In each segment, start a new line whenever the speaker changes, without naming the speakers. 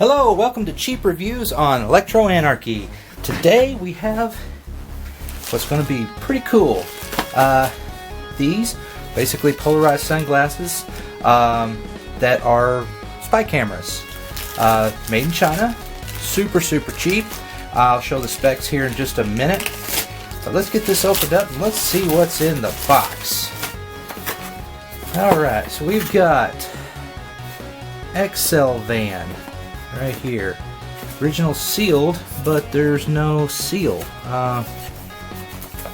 Hello, welcome to Cheap Reviews on Electro-Anarchy. Today we have what's going to be pretty cool. These basically polarized sunglasses that are spy cameras. Made in China, super cheap. I'll show the specs here in just a minute. But let's get this opened up and let's see what's in the box. Alright, so we've got XL van right here. Original sealed, but there's no seal.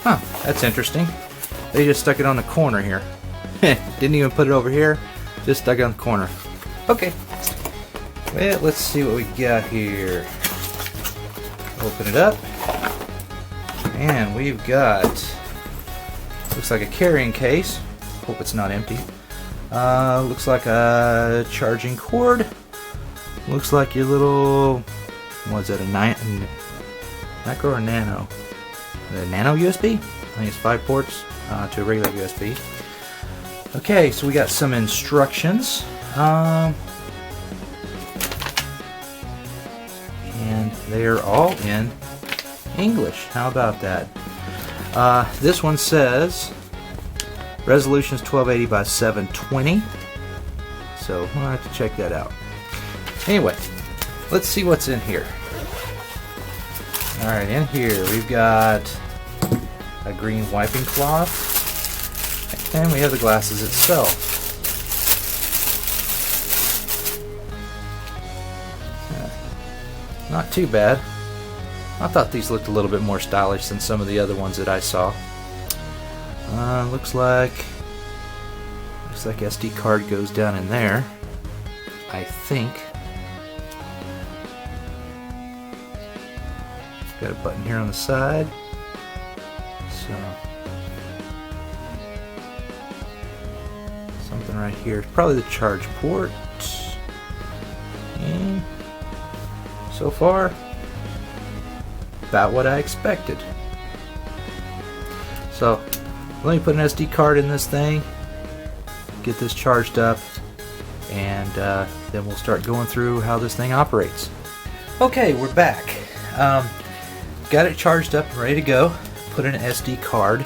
That's interesting. They just stuck it on the corner here. Didn't even put it over here, just stuck it on the corner. Okay. Well, let's see what we got here. Open it up. And we've got, looks like a carrying case. Hope it's not empty. Looks like a charging cord. Looks like your little, what's that, a micro or nano? A nano USB? I think it's 5 ports to a regular USB. Okay, so we got some instructions. And they are all in English. How about that? This one says resolution is 1280 by 720. So we'll have to check that out. Anyway, let's see what's in here. Alright, in here we've got a green wiping cloth, and we have the glasses itself. Not too bad. I thought these looked a little bit more stylish than some of the other ones that I saw. Looks like SD card goes down in there, I think. Got a button here on the side. So something right here. Probably the charge port. And so far, about what I expected. So let me put an SD card in this thing, get this charged up, and then we'll start going through how this thing operates. Okay, we're back. Got it charged up and ready to go. Put in an SD card,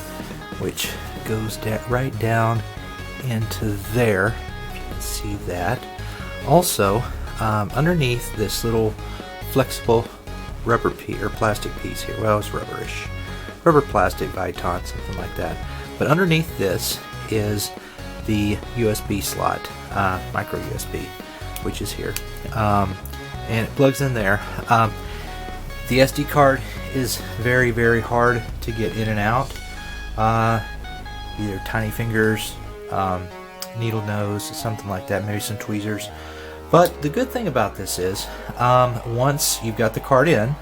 which goes right down into there, if you can see that. Also, underneath this little flexible rubber piece or plastic piece here, well, it's rubberish, rubber plastic Viton, something like that. But underneath this is the USB slot, micro USB, which is here, and it plugs in there. The SD card is very hard to get in and out. Either tiny fingers, needle nose, something like that, maybe some tweezers. But the good thing about this is, once you've got the card in,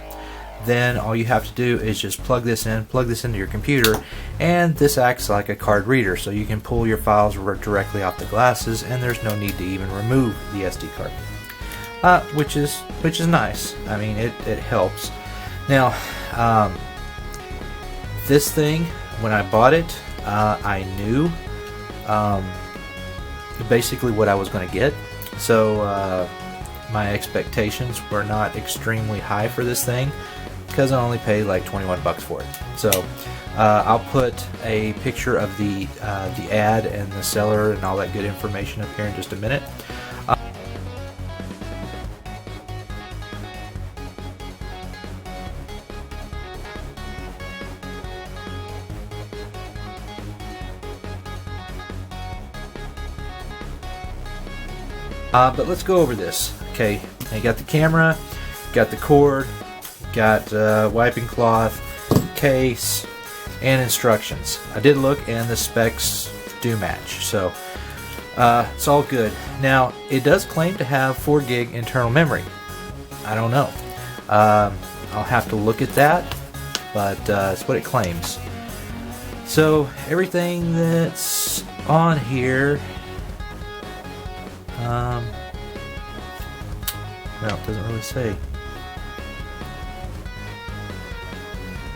then all you have to do is just plug this into your computer, and this acts like a card reader, so you can pull your files directly off the glasses, and there's no need to even remove the SD card. Which is nice. I mean, it helps. Now, this thing, when I bought it, I knew basically what I was going to get. So my expectations were not extremely high for this thing, because I only paid like 21 bucks for it. So I'll put a picture of the ad and the seller and all that good information up here in just a minute. But let's go over this. Okay, you got the camera, got the cord, got wiping cloth, case, and instructions. I did look, and the specs do match, so it's all good. Now, it does claim to have 4 gig internal memory. I don't know. I'll have to look at that, but it's what it claims. So everything that's on here, well, it doesn't really say.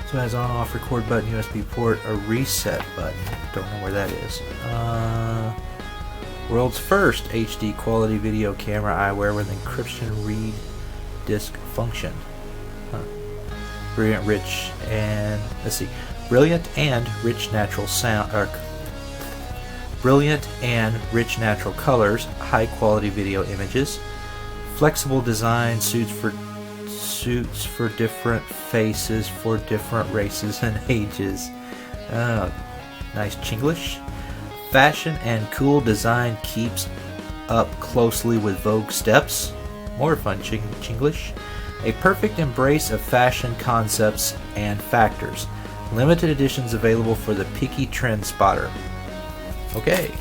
So it has on-off record button, USB port, a reset button. Don't know where that is. World's first HD quality video camera eyewear with encryption read disk function. Huh. Brilliant, rich, and let's see. Brilliant and rich natural sound, or brilliant and rich natural colors, high quality video images, flexible design, suits for different faces for different races and ages. Nice Chinglish. Fashion and cool design keeps up closely with Vogue steps. More fun Chinglish. A perfect embrace of fashion concepts and factors. Limited editions available for the picky trend spotter. Okay,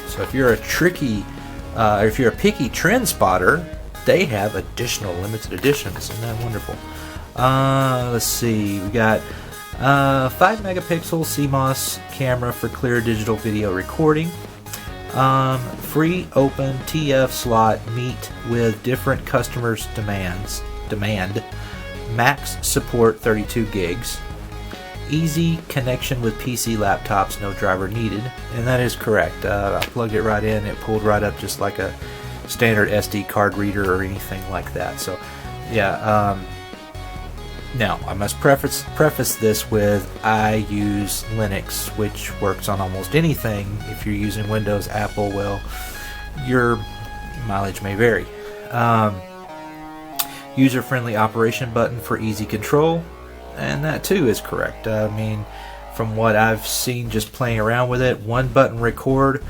so if you're a picky trend spotter, they have additional limited editions. Isn't that wonderful? Let's see, we got 5 megapixel CMOS camera for clear digital video recording. Free open TF slot meet with different customers' demand. Max support 32 gigs. Easy connection with PC laptops, no driver needed. And that is correct. I plugged it right in, it pulled right up just like a standard SD card reader or anything like that. So yeah, now I must preface this with I use Linux, which works on almost anything. If you're using Windows, Apple, well, your mileage may vary. User-friendly operation button for easy control, and that too is correct. I mean, from what I've seen just playing around with it, one button record,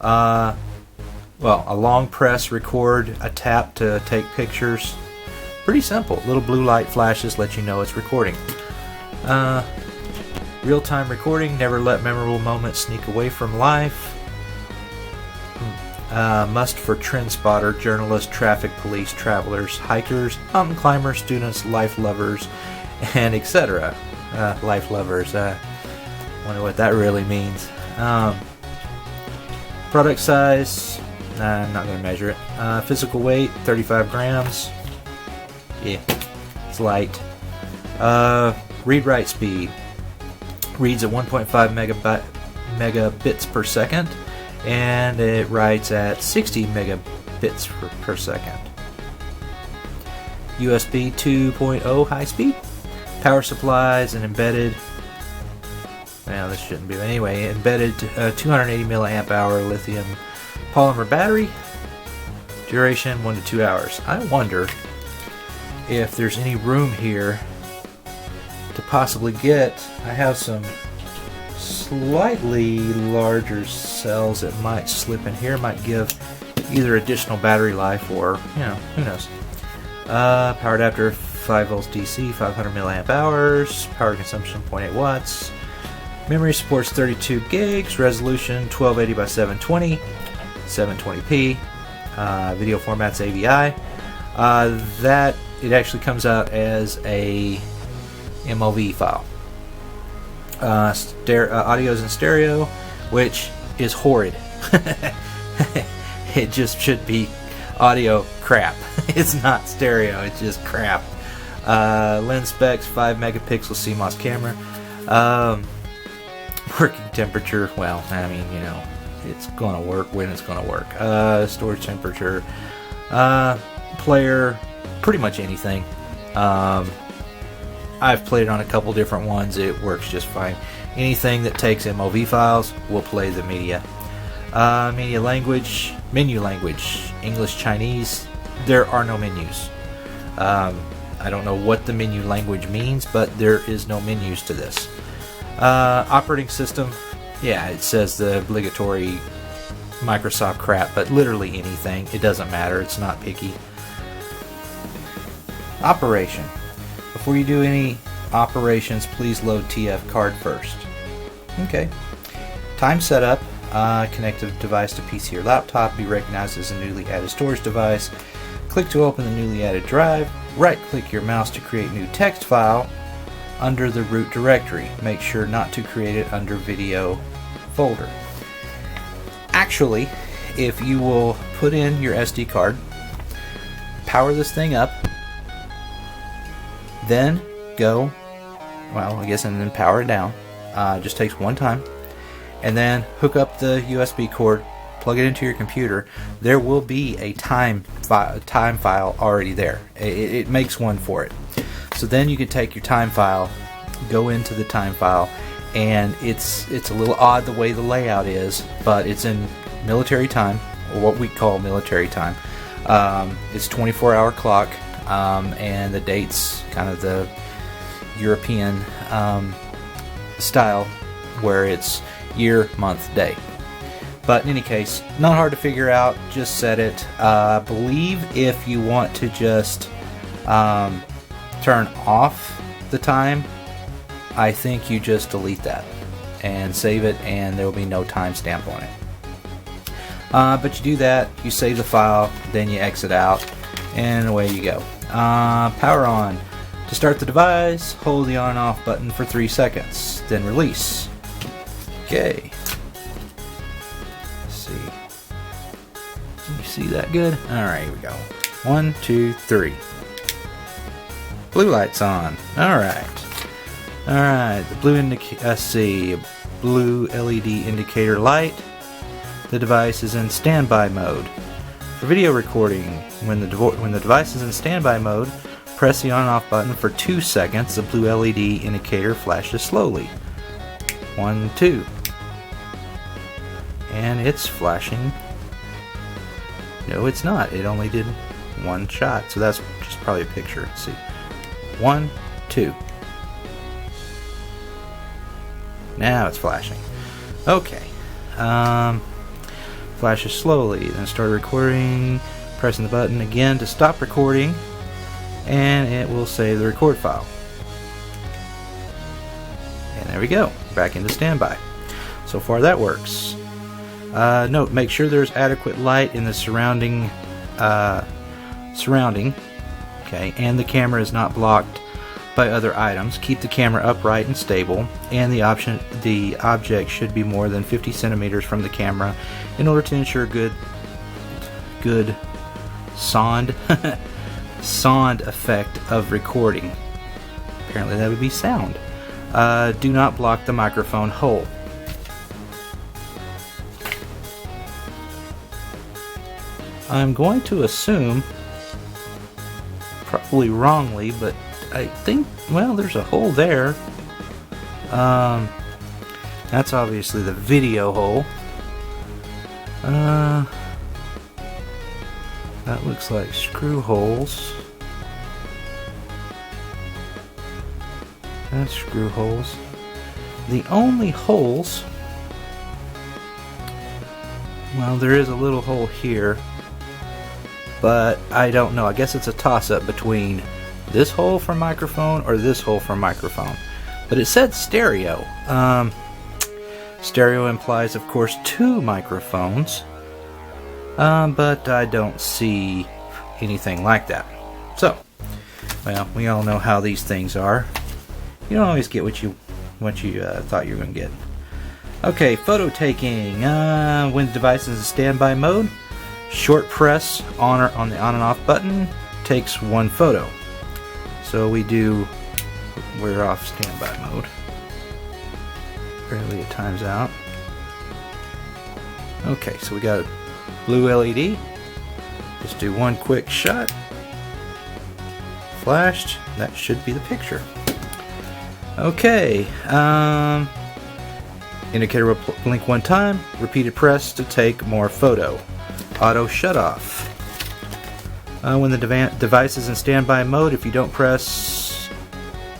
well, a long press record, a tap to take pictures. Pretty simple. Little blue light flashes let you know it's recording. Real-time recording, never let memorable moments sneak away from life. Must for trend spotter, journalists, traffic police, travelers, hikers, mountain climbers, students, life lovers, and etc. Life lovers. Wonder what that really means. Product size, I'm not going to measure it. Physical weight, 35 grams. Yeah, it's light. Read-write speed. Reads at 1.5 megabits per second, and it writes at 60 megabits per second. USB 2.0 high speed. Power supplies and embedded. Well, this shouldn't be, but anyway, embedded 280 milliamp hour lithium polymer battery. Duration 1 to 2 hours. I wonder if there's any room here to possibly get. I have some slightly larger cells that might slip in here, might give either additional battery life or, you know, who knows. Power adapter 5 volts DC, 500 milliamp hours, power consumption 0.8 watts. Memory supports 32 gigs, resolution 1280 by 720, 720p. Video format's AVI. That it actually comes out as a MOV file. Audio's in stereo, which is horrid. It just should be audio crap. It's not stereo, it's just crap. Lens specs, 5 megapixel CMOS camera. Working temperature, well, I mean, you know, it's gonna work when it's gonna work. Storage temperature, player, pretty much anything. I've played it on a couple different ones. It works just fine. Anything that takes MOV files will play the media. Menu language, English, Chinese. There are no menus. I don't know what the menu language means, but there is no menus to this. Operating system, yeah, it says the obligatory Microsoft crap, but literally anything. It doesn't matter. It's not picky. Operation. Before you do any operations, please load TF card first. Okay. Time setup. Connect the device to PC or laptop. Be recognized as a newly added storage device. Click to open the newly added drive. Right-click your mouse to create new text file under the root directory. Make sure not to create it under video folder. Actually, if you will put in your SD card, power this thing up, then go, well, I guess, and then power it down. Just takes one time. And then hook up the USB cord plug it into your computer, there will be a time file already there. It makes one for it. So then you can take your time file, go into the time file, and it's a little odd the way the layout is, but it's in military time, or what we call military time. It's 24-hour clock, and the date's kind of the European style, where it's year, month, day. But in any case, not hard to figure out. Just set it. I believe if you want to just turn off the time, I think you just delete that and save it, and there will be no timestamp on it. But you do that, you save the file, then you exit out, and away you go. Power on. To start the device, hold the on and off button for 3 seconds, then release. Okay. Let's see. Can you see that good? Alright, here we go. 1, 2, 3. Blue light's on. Alright. Alright, the blue blue LED indicator light. The device is in standby mode. For video recording, when the device is in standby mode, press the on and off button for 2 seconds. The blue LED indicator flashes slowly. 1, 2. And it's flashing. No, it's not. It only did one shot. So that's just probably a picture. Let's see. 1, 2. Now it's flashing. Okay. Flashes slowly. Then start recording. Pressing the button again to stop recording. And it will save the record file. And there we go. Back into standby. So far that works. Note, make sure there's adequate light in the surrounding, okay, and the camera is not blocked by other items. Keep the camera upright and stable, and the object should be more than 50 centimeters from the camera in order to ensure good sound effect of recording. Apparently that would be sound. Do not block the microphone hole. I'm going to assume, probably wrongly, but I think, well, there's a hole there. That's obviously the video hole. That looks like screw holes. That's screw holes. The only holes, well, there is a little hole here, but I don't know. I guess it's a toss-up between this hole for microphone or this hole for microphone. But it said stereo. Stereo implies, of course, 2 microphones. But I don't see anything like that. So, well, we all know how these things are. You don't always get what you thought you were going to get. Okay, photo taking. When the device is in standby mode, short press on the on and off button takes 1 photo. So we're off standby mode. Apparently it times out. Okay, so we got a blue LED. Just do 1 quick shot. Flashed. That should be the picture. Okay. Indicator will blink 1 time. Repeated press to take more photo. Auto shut off. When the device is in standby mode, if you don't press,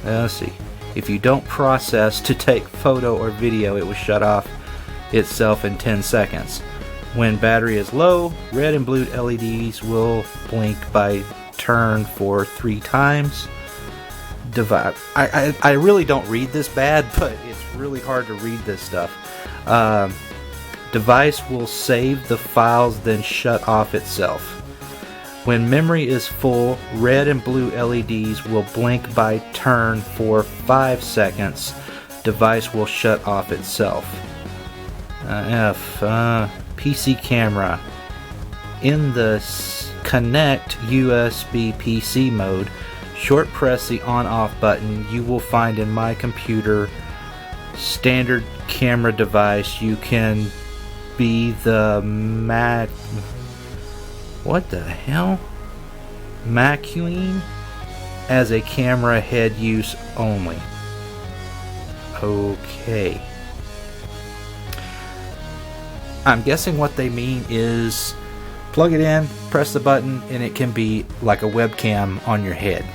let's see, if you don't process to take photo or video, it will shut off itself in 10 seconds. When battery is low, red and blue LEDs will blink by turn for 3 times. I really don't read this bad, but it's really hard to read this stuff. Device will save the files, then shut off itself. When memory is full, red and blue LEDs will blink by turn for 5 seconds. Device will shut off itself. PC camera. In the Connect USB PC mode, short press the on-off button. You will find in My Computer standard camera device. You can be the what the hell? Macuine as a camera head use only. Okay. I'm guessing what they mean is plug it in, press the button, and it can be like a webcam on your head.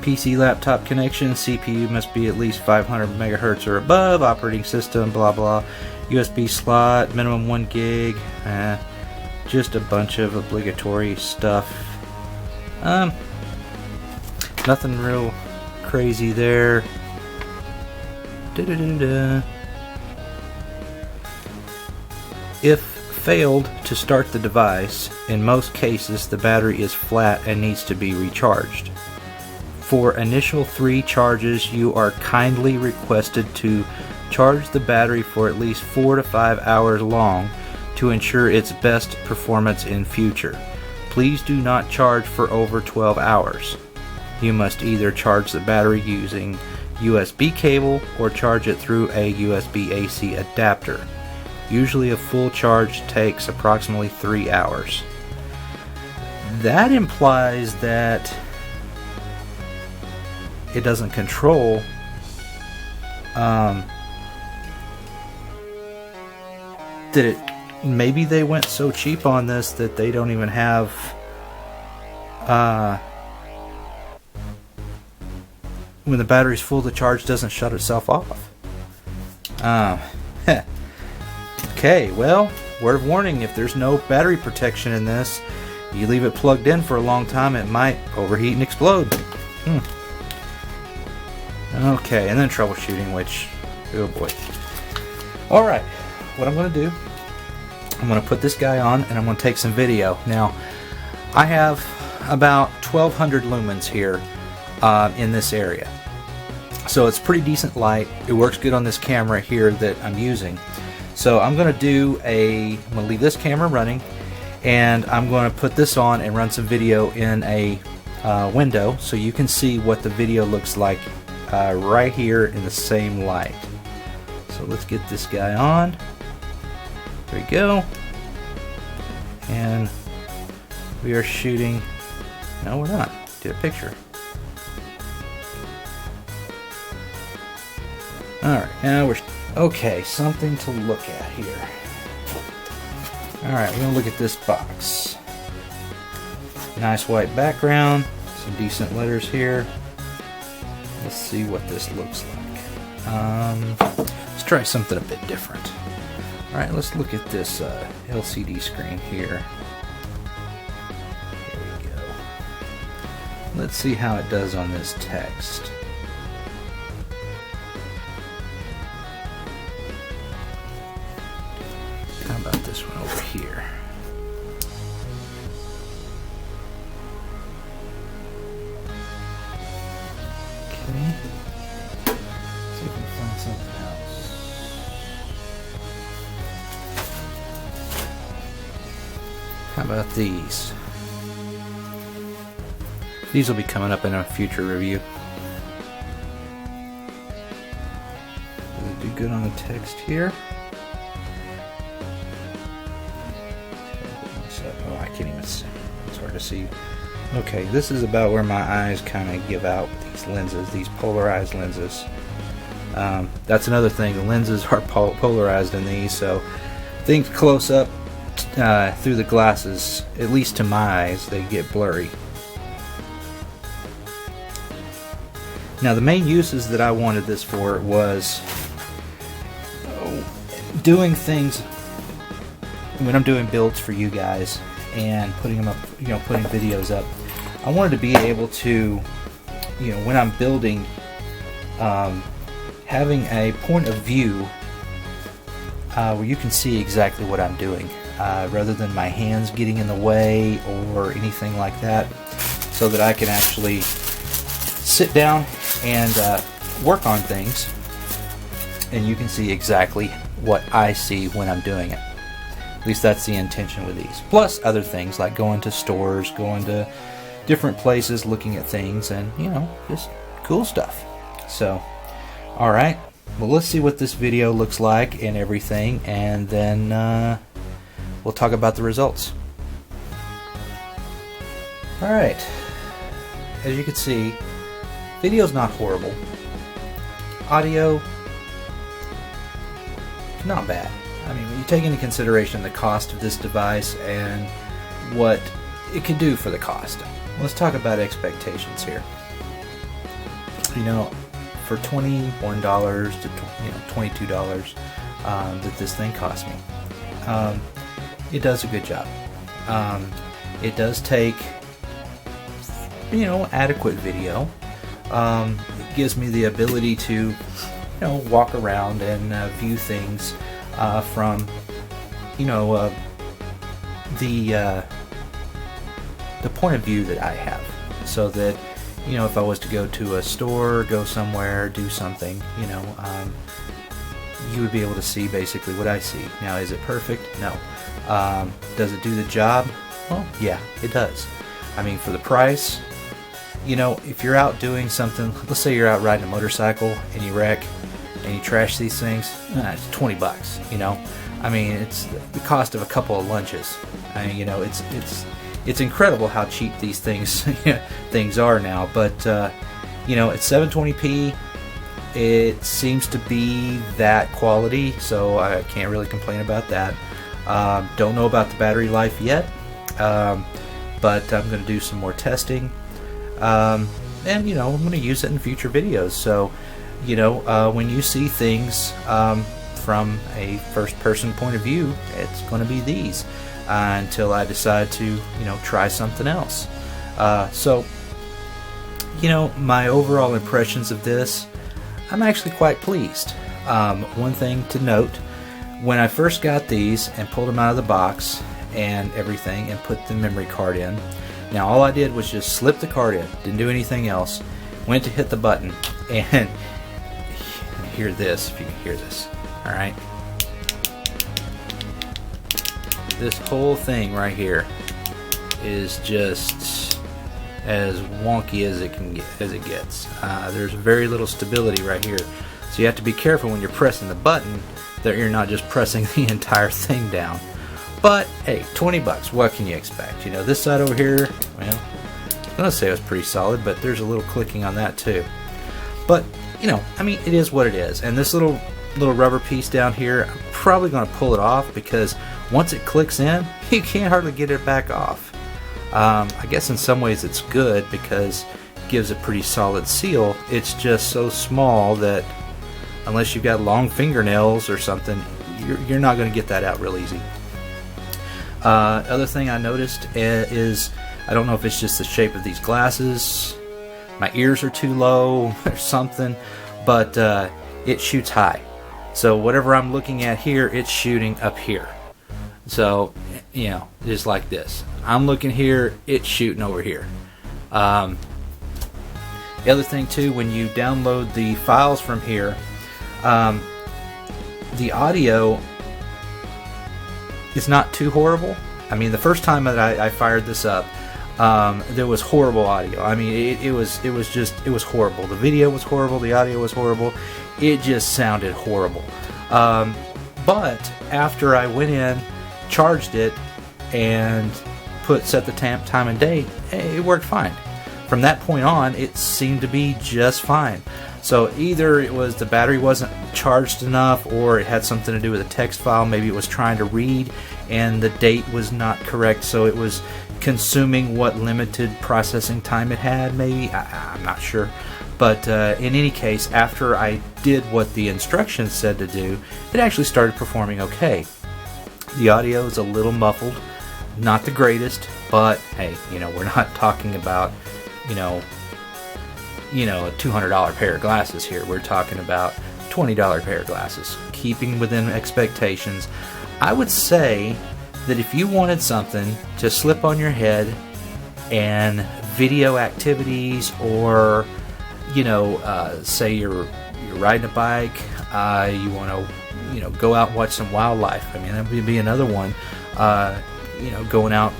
PC laptop connection, CPU must be at least 500 megahertz or above, operating system, blah blah, USB slot, minimum 1 gig, just a bunch of obligatory stuff. Nothing real crazy there. If failed to start the device, in most cases the battery is flat and needs to be recharged. For initial 3 charges, you are kindly requested to charge the battery for at least 4 to 5 hours long to ensure its best performance in future. Please do not charge for over 12 hours. You must either charge the battery using USB cable or charge it through a USB AC adapter. Usually a full charge takes approximately 3 hours. That implies that it doesn't control maybe they went so cheap on this that they don't even have when the battery's full, the charge doesn't shut itself off. Okay, well, word of warning, if there's no battery protection in this, you leave it plugged in for a long time, it might overheat and explode. Okay, and then troubleshooting, which, oh boy. Alright, what I'm going to do, I'm going to put this guy on and I'm going to take some video. Now, I have about 1200 lumens here in this area. So it's pretty decent light. It works good on this camera here that I'm using. So I'm going to I'm going to leave this camera running and I'm going to put this on and run some video in a window so you can see what the video looks like right here in the same light. So let's get this guy on. There we go. And we are shooting. No, we're not. Did a picture. Alright, now we're okay, something to look at here. Alright, we're gonna look at this box. Nice white background, some decent letters here. Let's see what this looks like. Let's try something a bit different. Alright, let's look at this LCD screen here. Here we go. Let's see how it does on this text. How about this one over here? Okay. See if we can find something else. How about these? These will be coming up in a future review. Does it do good on the text here? Oh, I can't even see. It's hard to see. Okay, this is about where my eyes kind of give out with these lenses, these polarized lenses. That's another thing. The lenses are polarized in these, so things close up through the glasses, at least to my eyes, they get blurry. Now, the main uses that I wanted this for was doing things when I'm doing builds for you guys and putting them up, putting videos up. I wanted to be able to, when I'm building, having a point of view where you can see exactly what I'm doing, rather than my hands getting in the way or anything like that, so that I can actually sit down and work on things and you can see exactly what I see when I'm doing it. At least that's the intention with these. Plus other things like going to stores, going to different places, looking at things, and just cool stuff. So, alright, well, let's see what this video looks like and everything, and then we'll talk about the results. Alright, as you can see, video's not horrible. Audio, not bad. I mean, when you take into consideration the cost of this device and what it can do for the cost. Let's talk about expectations here. You know, for $21 to $22 that this thing cost me, it does a good job. It does take, adequate video. It gives me the ability to, walk around and view things from, the point of view that I have, so that if I was to go to a store, go somewhere, do something, you would be able to see basically what I see. Now, is it perfect? No. Does it do the job? Well, yeah, it does. I mean, for the price, if you're out doing something, let's say you're out riding a motorcycle and you wreck and you trash these things, it's $20, I mean, it's the cost of a couple of lunches. I mean, it's incredible how cheap these things are now. But at 720p, it seems to be that quality, so I can't really complain about that. Don't know about the battery life yet, but I'm going to do some more testing, and I'm going to use it in future videos. So when you see things from a first-person point of view, it's going to be these. Until I decide to, try something else. So, my overall impressions of this, I'm actually quite pleased. One thing to note, when I first got these and pulled them out of the box and everything and put the memory card in, now all I did was just slip the card in, didn't do anything else, went to hit the button, and hear this, if you can hear this, alright? This whole thing right here is just as wonky as it gets. There's very little stability right here, so you have to be careful when you're pressing the button that you're not just pressing the entire thing down. But hey, $20, what can you expect? This side over here, well, I was gonna say it was pretty solid, but there's a little clicking on that too. But I mean, it is what it is. And this little rubber piece down here, I'm probably going to pull it off, because once it clicks in, you can't hardly get it back off. I guess in some ways it's good because it gives a pretty solid seal. It's just so small that unless you've got long fingernails or something, you're not going to get that out real easy. Other thing I noticed is, I don't know if it's just the shape of these glasses, my ears are too low or something, but it shoots high. So whatever I'm looking at here, it's shooting up here. So, just like this. I'm looking here, it's shooting over here. The other thing too, when you download the files from here, the audio is not too horrible. I mean, the first time that I fired this up, there was horrible audio. I mean, it was horrible. The video was horrible, the audio was horrible. It just sounded horrible. But after I went in, charged it, and set the time and date, it worked fine. From that point on, it seemed to be just fine. So either it was the battery wasn't charged enough, or it had something to do with a text file. Maybe it was trying to read and the date was not correct, so it was consuming what limited processing time it had, maybe. I'm not sure. But in any case, after I did what the instructions said to do, it actually started performing okay. The audio is a little muffled, not the greatest, but hey, we're not talking about, a $200 pair of glasses here. We're talking about $20 pair of glasses. Keeping within expectations, I would say that if you wanted something to slip on your head and video activities, or say you're riding a bike, you want to go out and watch some wildlife. I mean, that would be another one. Going out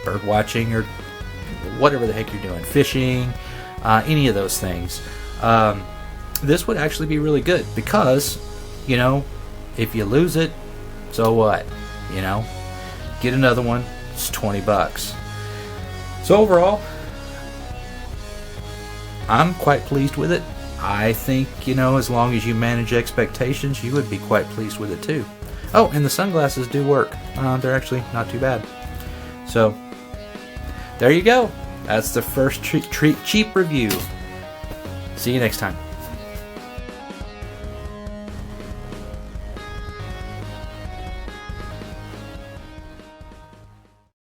bird watching or whatever the heck you're doing, fishing, any of those things. this would actually be really good because, you know, if you lose it, so what? You know, get another one. It's $20. So overall, I'm quite pleased with it. I think, you know, as long as you manage expectations, you would be quite pleased with it too. Oh, and the sunglasses do work. They're actually not too bad. So, there you go. That's the first cheap review. See you next time.